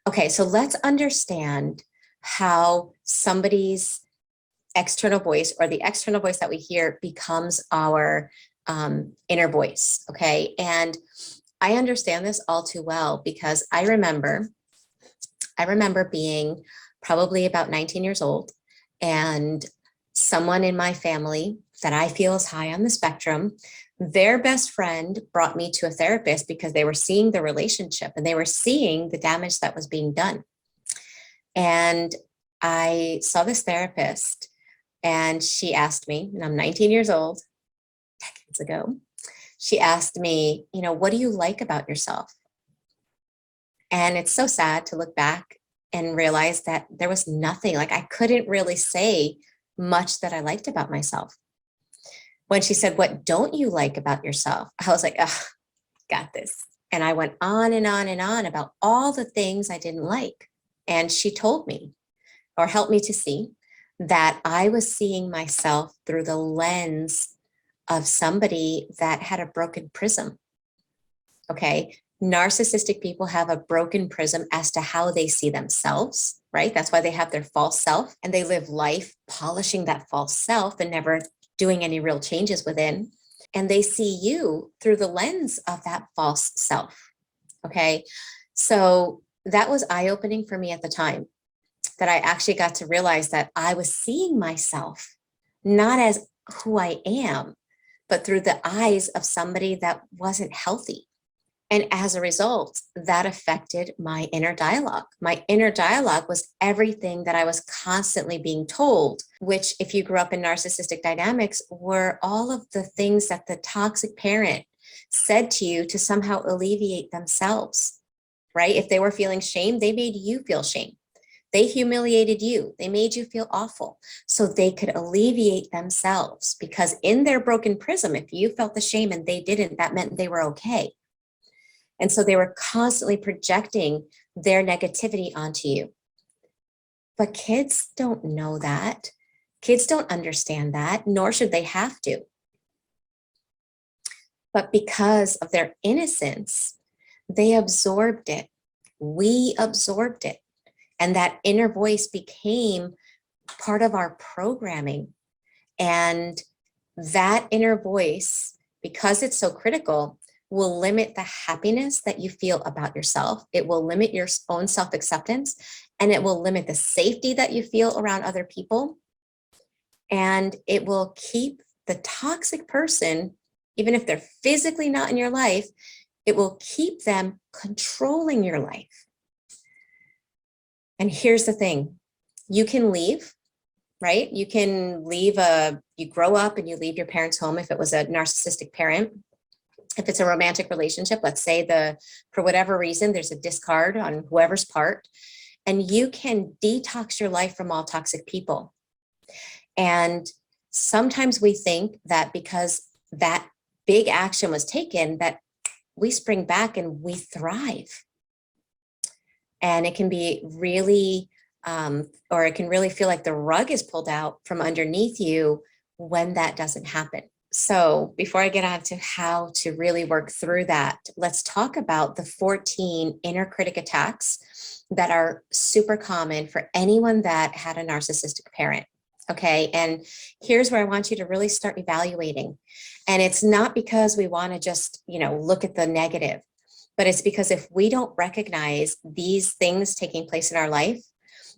Okay, so let's understand how somebody's external voice or the external voice that we hear becomes our inner voice. Okay. And I understand this all too well because I remember being probably about 19 years old, and someone in my family that I feel is high on the spectrum, their best friend brought me to a therapist because they were seeing the relationship and they were seeing the damage that was being done. And I saw this therapist and she asked me, and I'm 19 years old, decades ago, she asked me, what do you like about yourself? And it's so sad to look back and realize that there was nothing, like I couldn't really say much that I liked about myself. When she said, what don't you like about yourself? I was like, oh, got this. And I went on and on and on about all the things I didn't like. And she told me, or helped me to see, that I was seeing myself through the lens of somebody that had a broken prism. Okay. Narcissistic people have a broken prism as to how they see themselves, right? That's why they have their false self and they live life polishing that false self and never doing any real changes within. And they see you through the lens of that false self. Okay. So that was eye-opening for me at the time, that I actually got to realize that I was seeing myself not as who I am, but through the eyes of somebody that wasn't healthy. And as a result, that affected my inner dialogue. My inner dialogue was everything that I was constantly being told, which, if you grew up in narcissistic dynamics, were all of the things that the toxic parent said to you to somehow alleviate themselves, right? If they were feeling shame, they made you feel shame. They humiliated you. They made you feel awful so they could alleviate themselves, because in their broken prism, if you felt the shame and they didn't, that meant they were okay. And so they were constantly projecting their negativity onto you. But kids don't know that. Kids don't understand that, nor should they have to. But because of their innocence, they absorbed it. We absorbed it. And that inner voice became part of our programming. And that inner voice, because it's so critical, will limit the happiness that you feel about yourself. It will limit your own self-acceptance, and it will limit the safety that you feel around other people. And it will keep the toxic person, even if they're physically not in your life, it will keep them controlling your life. And here's the thing, you can leave, right? You can leave you grow up and you leave your parents' home if it was a narcissistic parent. If it's a romantic relationship, let's say for whatever reason, there's a discard on whoever's part, and you can detox your life from all toxic people. And sometimes we think that because that big action was taken, that we spring back and we thrive. And it can be really, or it can really feel like the rug is pulled out from underneath you when that doesn't happen. So before I get on to how to really work through that, let's talk about the 14 inner critic attacks that are super common for anyone that had a narcissistic parent. Okay. And here's where I want you to really start evaluating. And it's not because we want to just, look at the negative, but it's because if we don't recognize these things taking place in our life,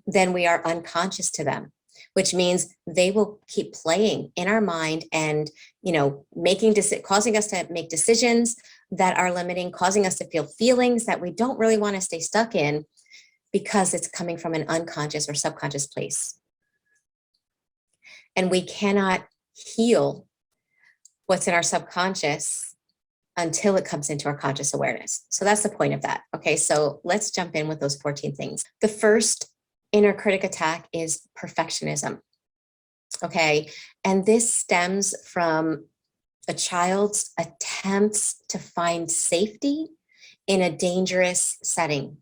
then we are unconscious to them, which means they will keep playing in our mind and, causing us to make decisions that are limiting, causing us to feel feelings that we don't really want to stay stuck in because it's coming from an unconscious or subconscious place. And we cannot heal what's in our subconscious until it comes into our conscious awareness. So that's the point of that. Okay, so let's jump in with those 14 things. The first inner critic attack is perfectionism. Okay, and this stems from a child's attempts to find safety in a dangerous setting.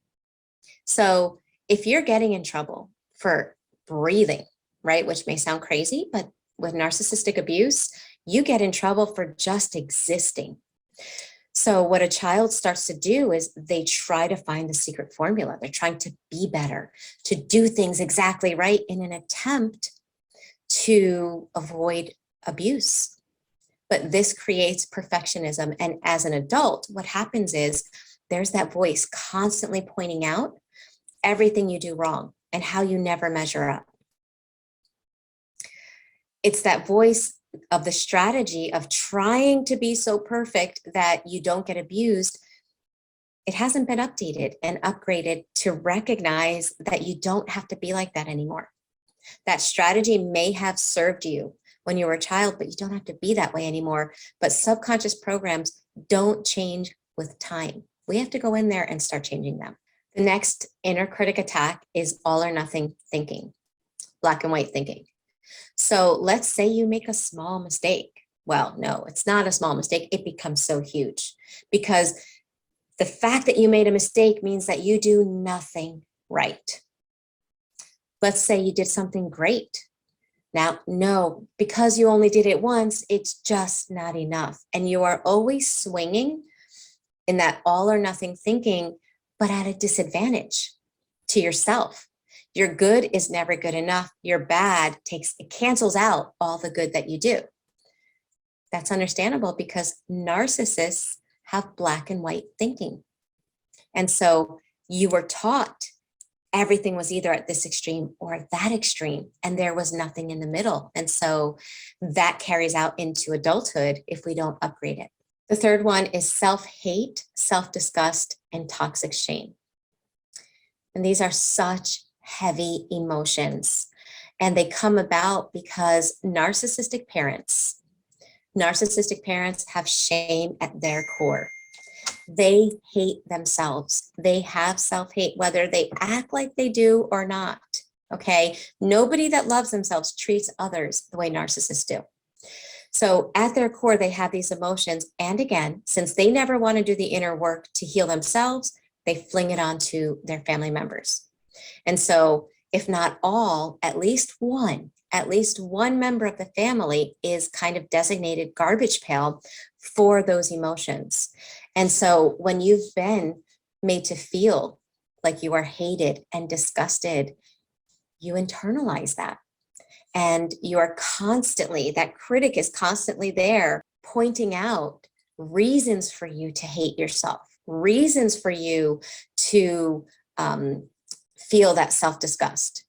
So if you're getting in trouble for breathing, right, which may sound crazy, but with narcissistic abuse, you get in trouble for just existing. So what a child starts to do is they try to find the secret formula. They're trying to be better, to do things exactly right in an attempt to avoid abuse. But this creates perfectionism. And as an adult, what happens is there's that voice constantly pointing out everything you do wrong and how you never measure up. It's that voice of the strategy of trying to be so perfect that you don't get abused. It hasn't been updated and upgraded to recognize that you don't have to be like that anymore. That strategy may have served you when you were a child, but you don't have to be that way anymore. But subconscious programs don't change with time. We have to go in there and start changing them. The next inner critic attack is all or nothing thinking, black and white thinking. So let's say you make a small mistake. Well, no, it's not a small mistake. It becomes so huge because the fact that you made a mistake means that you do nothing right. Let's say you did something great. Now, no, because you only did it once, it's just not enough. And you are always swinging in that all or nothing thinking, but at a disadvantage to yourself. Your good is never good enough. Your bad it cancels out all the good that you do. That's understandable because narcissists have black and white thinking. And so you were taught everything was either at this extreme or that extreme, and there was nothing in the middle. And so that carries out into adulthood if we don't upgrade it. The third one is self-hate, self-disgust, and toxic shame. And these are such heavy emotions, and they come about because narcissistic parents have shame at their core. They hate themselves. They have self-hate, whether they act like they do or not. Okay. Nobody that loves themselves treats others the way narcissists do. So at their core, they have these emotions. And again, since they never want to do the inner work to heal themselves, they fling it onto their family members. And so if not all, at least one member of the family is kind of designated garbage pail for those emotions. And so when you've been made to feel like you are hated and disgusted, you internalize that. And you are constantly, that critic is constantly there pointing out reasons for you to hate yourself, reasons for you to feel that self-disgust.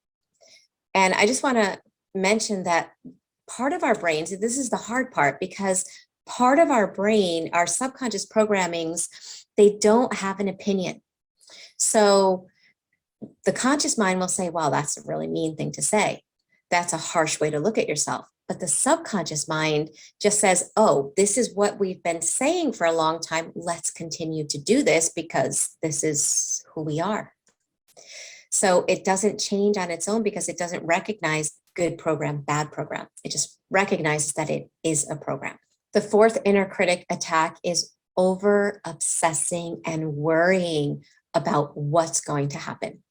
And I just want to mention that part of our brains, this is the hard part, because part of our brain, our subconscious programmings, they don't have an opinion. So the conscious mind will say, well, that's a really mean thing to say. That's a harsh way to look at yourself. But the subconscious mind just says, oh, this is what we've been saying for a long time. Let's continue to do this because this is who we are. So it doesn't change on its own because it doesn't recognize good program, bad program. It just recognizes that it is a program. The fourth inner critic attack is over obsessing and worrying about what's going to happen.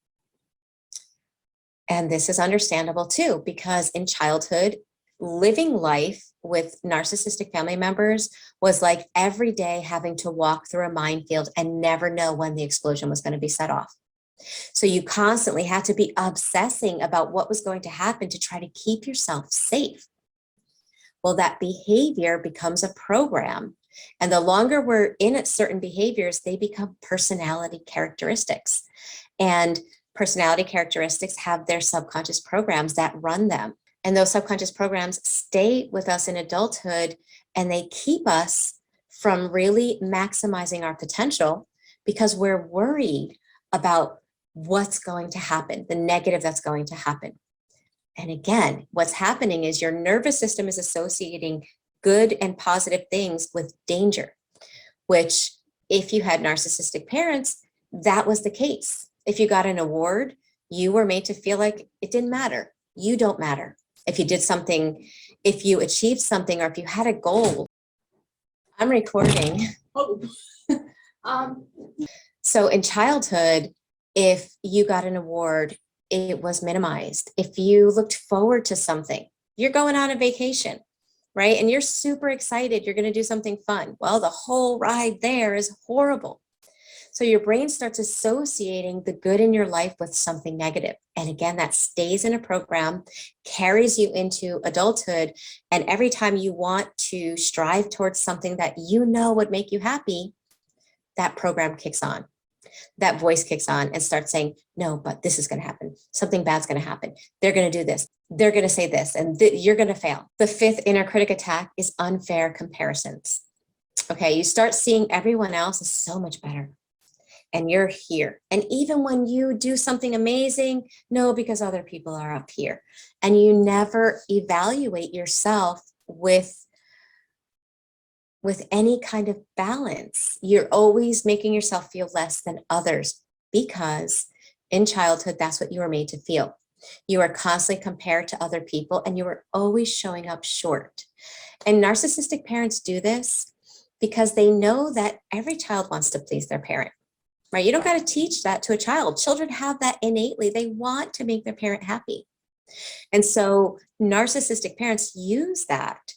And this is understandable too, because in childhood, living life with narcissistic family members was like every day having to walk through a minefield and never know when the explosion was going to be set off. So you constantly had to be obsessing about what was going to happen to try to keep yourself safe. Well, that behavior becomes a program. And the longer we're in at certain behaviors, they become personality characteristics. And personality characteristics have their subconscious programs that run them. And those subconscious programs stay with us in adulthood, and they keep us from really maximizing our potential because we're worried about what's going to happen, the negative that's going to happen. And again, what's happening is your nervous system is associating good and positive things with danger, which if you had narcissistic parents, that was the case. If you got an award, you were made to feel like it didn't matter. You don't matter. If you did something, if you achieved something, or if you had a goal. I'm recording. Oh. So in childhood, if you got an award, it was minimized. If you looked forward to something, you're going on a vacation, right? And you're super excited. You're going to do something fun. Well, the whole ride there is horrible. So your brain starts associating the good in your life with something negative. And again, that stays in a program, carries you into adulthood. And every time you want to strive towards something that you know would make you happy, that program kicks on. That voice kicks on and starts saying, no, but this is going to happen. Something bad's going to happen. They're going to do this. They're going to say this, and you're going to fail. The fifth inner critic attack is unfair comparisons. Okay, you start seeing everyone else is so much better. And you're here. And even when you do something amazing, no, because other people are up here. And you never evaluate yourself with any kind of balance. You're always making yourself feel less than others because in childhood, that's what you were made to feel. You are constantly compared to other people and you are always showing up short. And narcissistic parents do this because they know that every child wants to please their parent. Right? You don't got to teach that to a child. Children have that innately. They want to make their parent happy. And so narcissistic parents use that,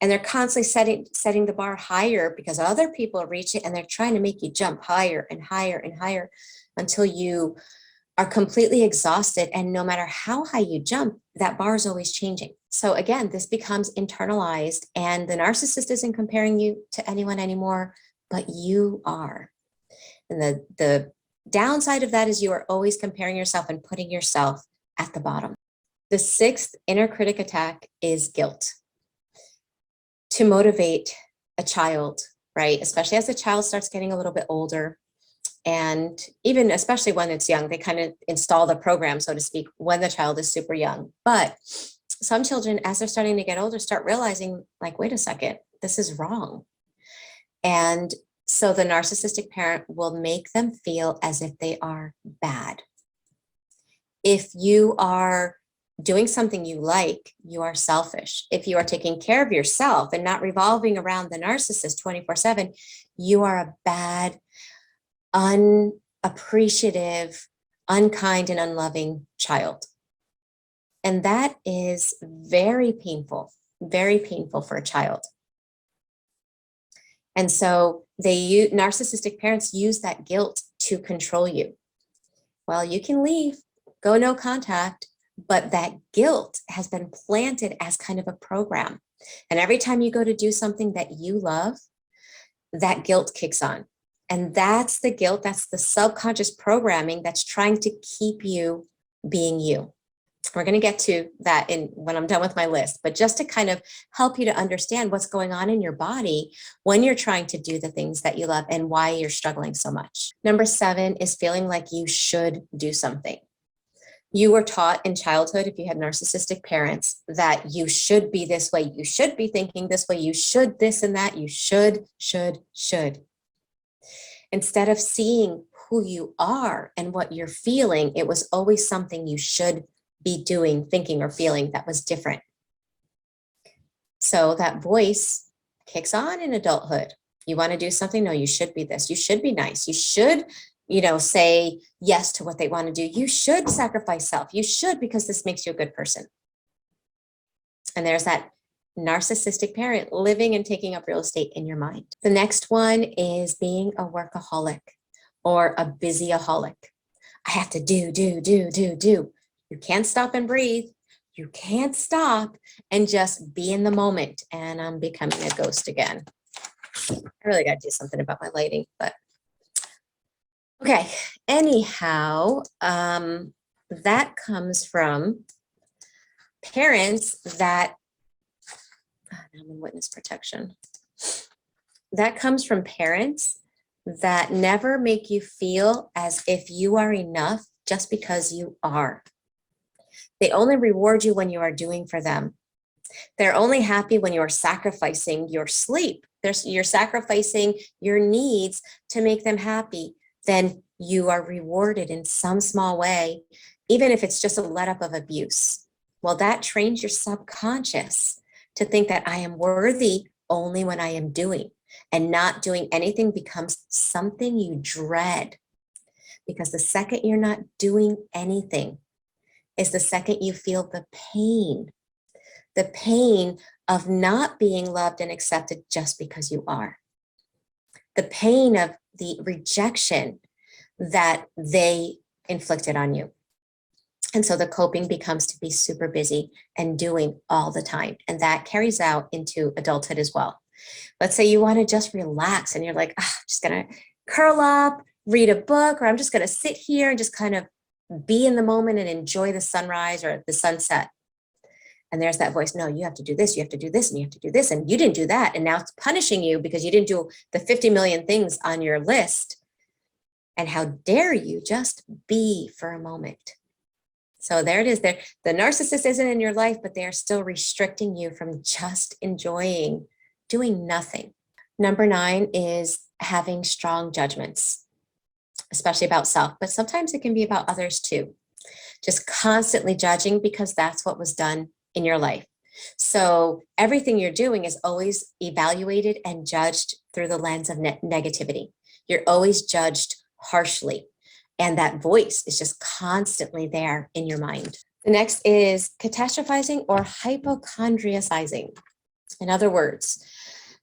and they're constantly setting the bar higher because other people are reaching, and they're trying to make you jump higher and higher and higher until you are completely exhausted. And no matter how high you jump, that bar is always changing. So again, this becomes internalized, and the narcissist isn't comparing you to anyone anymore, but you are. And the downside of that is you are always comparing yourself and putting yourself at the bottom. The sixth inner critic attack is guilt. To motivate a child, right? Especially as the child starts getting a little bit older, and even especially when it's young, they kind of install the program, so to speak, when the child is super young. But some children, as they're starting to get older, start realizing, like, wait a second, this is wrong. And so the narcissistic parent will make them feel as if they are bad. If you are doing something you like, you are selfish. If you are taking care of yourself and not revolving around the narcissist 24/7, you are a bad, unappreciative, unkind, and unloving child. And that is very painful for a child. And so narcissistic parents use that guilt to control you. Well, you can leave, go no contact, but that guilt has been planted as kind of a program. And every time you go to do something that you love, that guilt kicks on. And that's the guilt, that's the subconscious programming that's trying to keep you being you. We're going to get to that when I'm done with my list, but just to kind of help you to understand what's going on in your body when you're trying to do the things that you love and why you're struggling so much. Number 7 is feeling like you should do something. You were taught in childhood, if you had narcissistic parents, that you should be this way, you should be thinking this way, you should this and that, you should. Instead of seeing who you are and what you're feeling, it was always something you should be doing, thinking, or feeling that was different. So that voice kicks on in adulthood. You want to do something? No, you should be this. You should be nice. You should, say yes to what they want to do. You should sacrifice self. You should, because this makes you a good person. And there's that narcissistic parent living and taking up real estate in your mind. The next one is being a workaholic or a busyaholic. I have to do. You can't stop and breathe. You can't stop and just be in the moment. And I'm becoming a ghost again. I really got to do something about my lighting, but okay. Anyhow, that comes from parents that, I'm in witness protection. That comes from parents that never make you feel as if you are enough just because you are. They only reward you when you are doing for them. They're only happy when you are sacrificing your sleep. You're sacrificing your needs to make them happy. Then you are rewarded in some small way, even if it's just a let up of abuse. Well, that trains your subconscious to think that I am worthy only when I am doing, and not doing anything becomes something you dread. Because the second you're not doing anything is the second you feel the pain. the pain of not being loved and accepted just because you are, the pain of the rejection that they inflicted on you. And so the coping becomes to be super busy and doing all the time. And that carries out into adulthood as well. Let's say you want to just relax and you're like, I'm just going to curl up, read a book, or I'm just going to sit here and just kind of be in the moment and enjoy the sunrise or the sunset. And there's that voice, no, you have to do this, you have to do this, and you have to do this, and you didn't do that. And now it's punishing you because you didn't do the 50 million things on your list. And how dare you just be for a moment? So there it is. There, the narcissist isn't in your life, but they are still restricting you from just enjoying doing nothing. Number 9 is having strong judgments, especially about self, but sometimes it can be about others too. Just constantly judging because that's what was done in your life. So everything you're doing is always evaluated and judged through the lens of negativity. You're always judged harshly. And that voice is just constantly there in your mind. The next is catastrophizing or hypochondriacizing. In other words,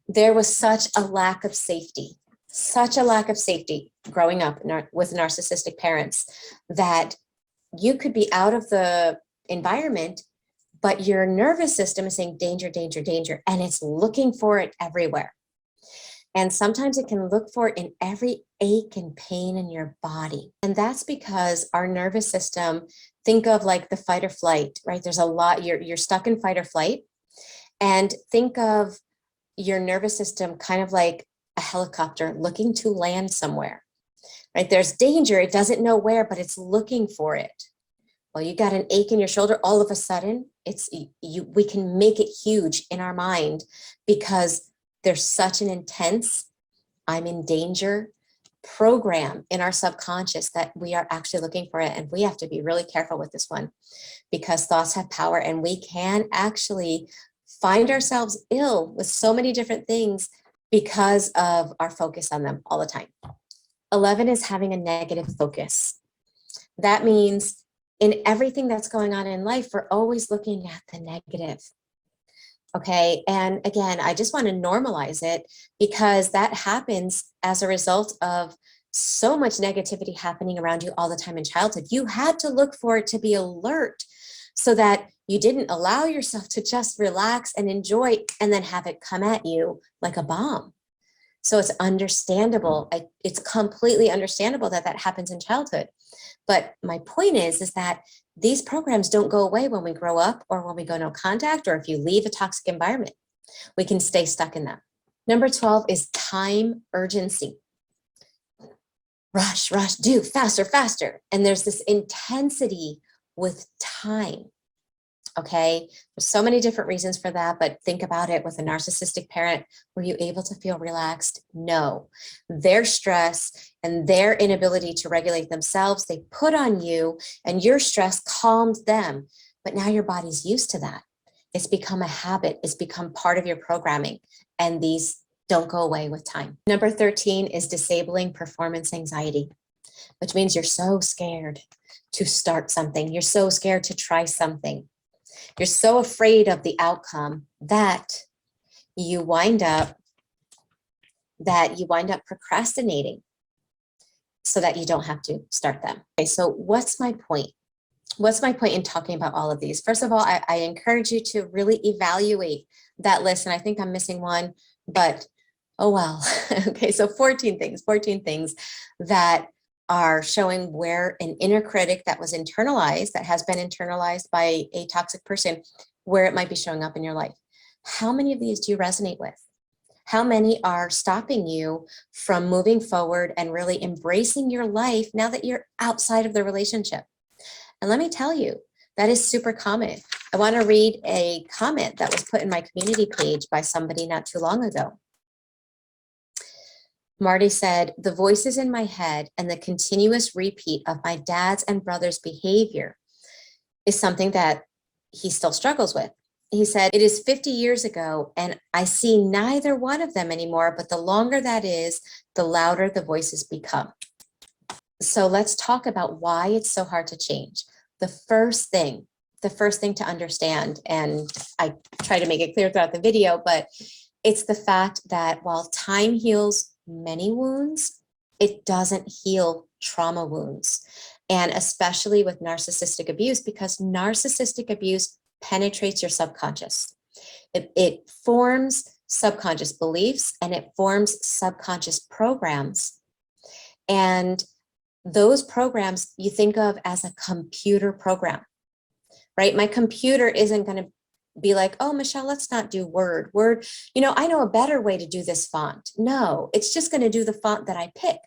there was such a lack of safety growing up with narcissistic parents that you could be out of the environment, but your nervous system is saying danger, danger, danger, and it's looking for it everywhere. And sometimes it can look for it in every ache and pain in your body. And that's because our nervous system, think of like the fight or flight, right? There's a lot, you're stuck in fight or flight. And think of your nervous system kind of like a helicopter looking to land somewhere, right? There's danger, it doesn't know where, but it's looking for it. Well, you got an ache in your shoulder, all of a sudden, we can make it huge in our mind because there's such an intense, I'm in danger program in our subconscious that we are actually looking for it. And we have to be really careful with this one because thoughts have power and we can actually find ourselves ill with so many different things because of our focus on them all the time. 11 is having a negative focus. That means in everything that's going on in life, we're always looking at the negative. Okay. And again, I just want to normalize it because that happens as a result of so much negativity happening around you all the time in childhood. You had to look for it to be alert so that you didn't allow yourself to just relax and enjoy and then have it come at you like a bomb. So it's understandable. It's completely understandable that that happens in childhood. But my point is that these programs don't go away when we grow up or when we go no contact or if you leave a toxic environment. We can stay stuck in them. Number 12 is time urgency. Rush, rush, do, faster, faster. And there's this intensity with time. Okay, there's so many different reasons for that, but think about it with a narcissistic parent. Were you able to feel relaxed? No. Their stress and their inability to regulate themselves, they put on you and your stress calmed them. But now your body's used to that. It's become a habit. It's become part of your programming. And these don't go away with time. Number 13 is disabling performance anxiety, which means you're so scared to start something. You're so scared to try something. You're so afraid of the outcome that you wind up procrastinating so that you don't have to start them. Okay, so what's my point? What's my point in talking about all of these? First of all, I encourage you to really evaluate that list. And I think I'm missing one, but oh well. Okay, so 14 things that are showing where an inner critic that was internalized, that has been internalized by a toxic person, where it might be showing up in your life. How many of these do you resonate with? How many are stopping you from moving forward and really embracing your life now that you're outside of the relationship? And let me tell you, that is super common. I want to read a comment that was put in my community page by somebody not too long ago. Marty said, the voices in my head and the continuous repeat of my dad's and brother's behavior is something that he still struggles with. He said, it is 50 years ago and I see neither one of them anymore, but the longer that is, the louder the voices become. So let's talk about why it's so hard to change. The first thing the first thing to understand, and I try to make it clear throughout the video, but it's the fact that while time heals many wounds, it doesn't heal trauma wounds. And especially with narcissistic abuse, because narcissistic abuse penetrates your subconscious. It forms subconscious beliefs and it forms subconscious programs. And those programs you think of as a computer program, right? My computer isn't going to be like, oh, Michele, let's not do Word. Word, I know a better way to do this font. No, it's just going to do the font that I pick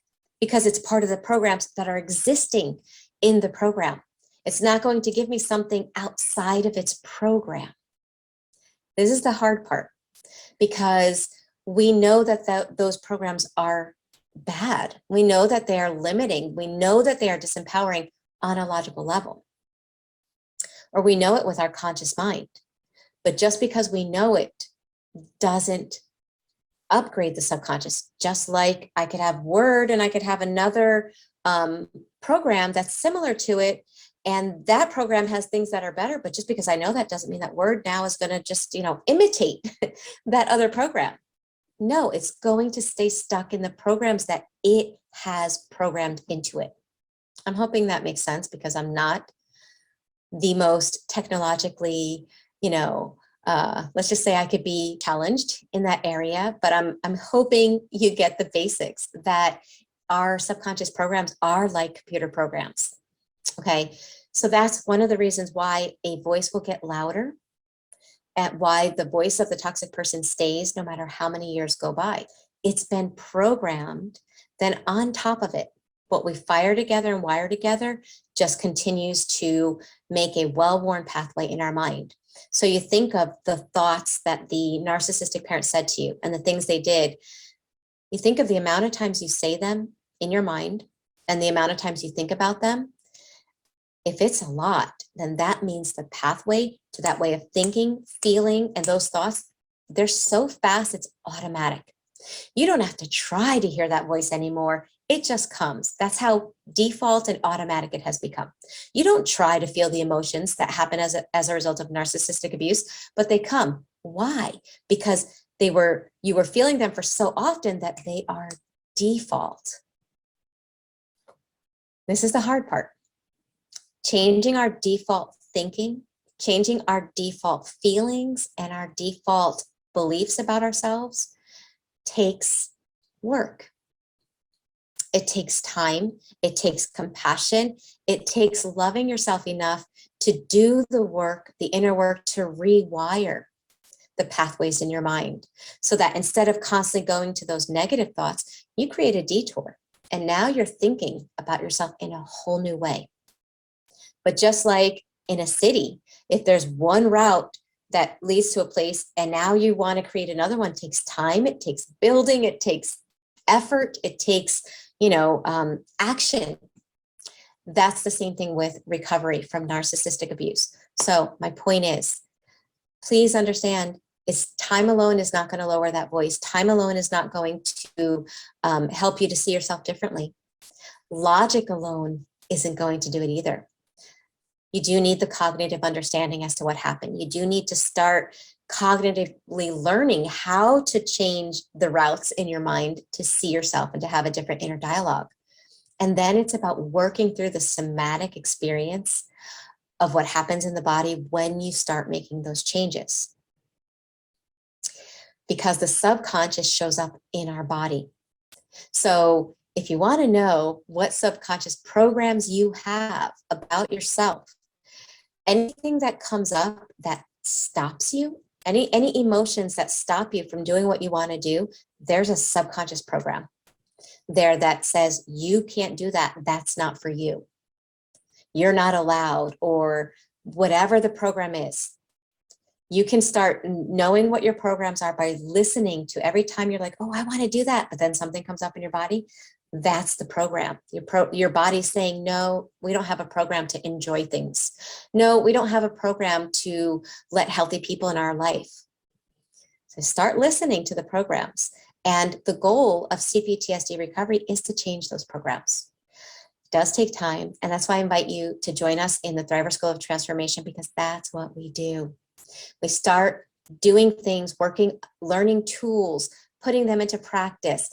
because it's part of the programs that are existing in the program. It's not going to give me something outside of its program. This is the hard part, because we know that those programs are bad. We know that they are limiting. We know that they are disempowering on a logical level, or we know it with our conscious mind. But just because we know it doesn't upgrade the subconscious. Just like I could have Word and I could have another program that's similar to it, and that program has things that are better, but just because I know that doesn't mean that Word now is going to just, imitate that other program. No, it's going to stay stuck in the programs that it has programmed into it. I'm hoping that makes sense, because I'm not the most technologically, let's just say I could be challenged in that area, but I'm hoping you get the basics that our subconscious programs are like computer programs. Okay, so that's one of the reasons why a voice will get louder, and why the voice of the toxic person stays no matter how many years go by. It's been programmed. Then on top of it, what we fire together and wire together just continues to make a well-worn pathway in our mind. So you think of the thoughts that the narcissistic parent said to you and the things they did. You think of the amount of times you say them in your mind and the amount of times you think about them. If it's a lot, then that means the pathway to that way of thinking, feeling, and those thoughts, they're so fast, it's automatic. You don't have to try to hear that voice anymore. It just comes. That's how default and automatic it has become. You don't try to feel the emotions that happen as a result of narcissistic abuse, but they come. Why? Because you were feeling them for so often that they are default. This is the hard part. Changing our default thinking, changing our default feelings and our default beliefs about ourselves takes work. It takes time. It takes compassion. It takes loving yourself enough to do the work, the inner work, to rewire the pathways in your mind, so that instead of constantly going to those negative thoughts, you create a detour. And now you're thinking about yourself in a whole new way. But just like in a city, if there's one route that leads to a place and now you want to create another one, it takes time, it takes building, it takes effort, it takes, action. That's the same thing with recovery from narcissistic abuse. So my point is, please understand, time alone is not going to lower that voice. Time alone is not going to help you to see yourself differently. Logic alone isn't going to do it either. You do need the cognitive understanding as to what happened. You do need to start cognitively learning how to change the routes in your mind to see yourself and to have a different inner dialogue. And then it's about working through the somatic experience of what happens in the body when you start making those changes. Because the subconscious shows up in our body. So if you want to know what subconscious programs you have about yourself, anything that comes up that stops you, any emotions that stop you from doing what you want to do, there's a subconscious program there that says you can't do that. That's not for you. You're not allowed, or whatever the program is. You can start knowing what your programs are by listening to every time you're like, oh, I want to do that. But then something comes up in your body. That's the program. Your body's saying, no, we don't have a program to enjoy things. No, we don't have a program to let healthy people in our life. So start listening to the programs. And the goal of CPTSD recovery is to change those programs. does take time. And that's why I invite you to join us in the Thriver School of Transformation, because that's what we do. We start doing things, working, learning tools, putting them into practice,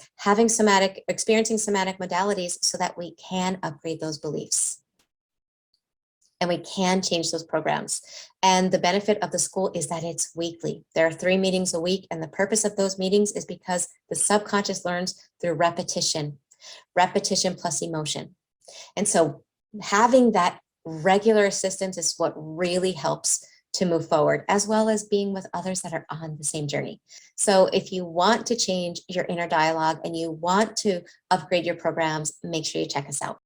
experiencing somatic modalities so that we can upgrade those beliefs. And we can change those programs. And the benefit of the school is that it's weekly. There are 3 meetings a week. And the purpose of those meetings is because the subconscious learns through repetition plus emotion. And so having that regular assistance is what really helps to move forward, as well as being with others that are on the same journey. So if you want to change your inner dialogue and you want to upgrade your programs, make sure you check us out.